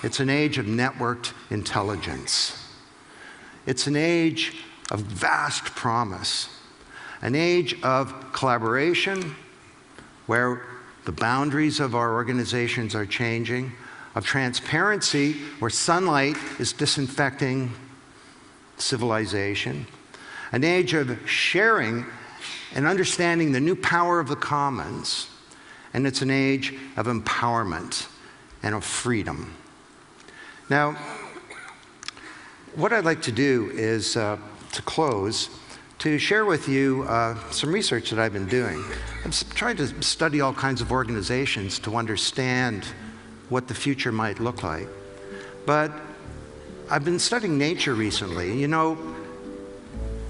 It's an age of networked intelligence. It's an age of vast promise, an age of collaboration where the boundaries of our organizations are changing, of transparency where sunlight is disinfecting civilization, an age of sharing and understanding the new power of the commons, and it's an age of empowerment and of freedom. Now, what I'd like to do is, to close, to share with you some research that I've been doing. I'm trying to study all kinds of organizations to understand what the future might look like. But I've been studying nature recently. You know,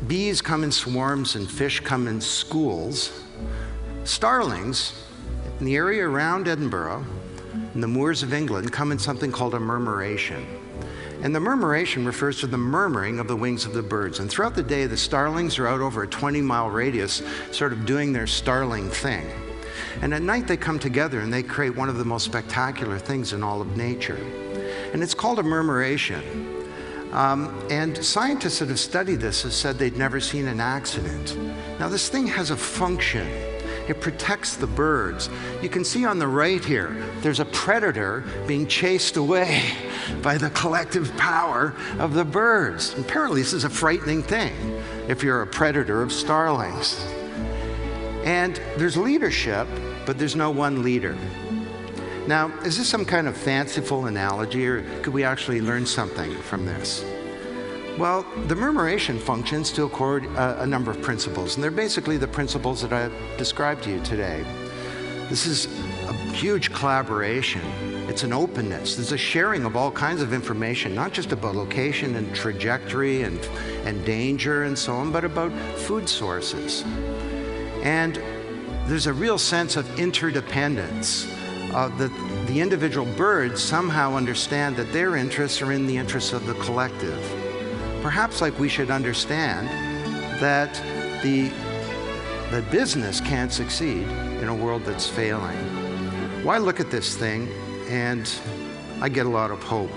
bees come in swarms and fish come in schools. Starlings in the area around Edinburgh, in the moors of England, come in something called a murmuration. And the murmuration refers to the murmuring of the wings of the birds. And throughout the day, the starlings are out over a 20-mile radius, sort of doing their starling thing. And at night, they come together and they create one of the most spectacular things in all of nature. And it's called a murmuration. And scientists that have studied this have said they'd never seen an accident. Now, this thing has a function. It protects the birds. You can see on the right here, there's a predator being chased away by the collective power of the birds. And apparently, this is a frightening thing if you're a predator of starlings. And there's leadership, but there's no one leader. Now, is this some kind of fanciful analogy, or could we actually learn something from this? Well, the murmuration functions to accord a number of principles, and they're basically the principles that I've described to you today. This is a huge collaboration. It's an openness. There's a sharing of all kinds of information, not just about location and trajectory and danger and so on, but about food sources. And there's a real sense of interdependence. The individual birds somehow understand that their interests are in the interests of the collective. Perhaps like we should understand that the business can't succeed in a world that's failing. Well, I look at this thing and I get a lot of hope.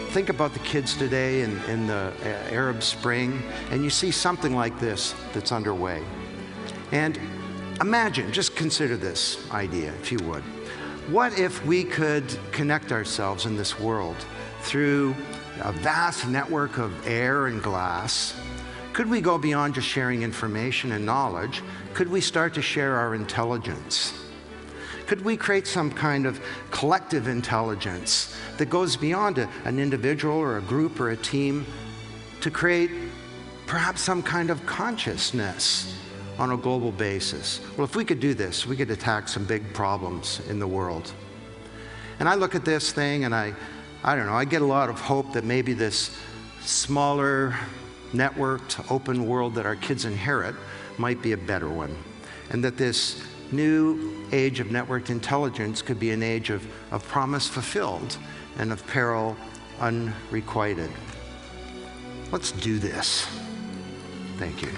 Think about the kids today in the Arab Spring, and you see something like this that's underway. And imagine, just consider this idea, if you would. What if we could connect ourselves in this world through a vast network of air and glass? Could we go beyond just sharing information and knowledge? Could we start to share our intelligence? Could we create some kind of collective intelligence that goes beyond an individual or a group or a team to create perhaps some kind of consciousness on a global basis? Well, if we could do this, we could attack some big problems in the world. And I look at this thing and I don't know, I get a lot of hope that maybe this smaller, networked, open world that our kids inherit might be a better one. And that this new age of networked intelligence could be an age of promise fulfilled and of peril unrequited. Let's do this. Thank you.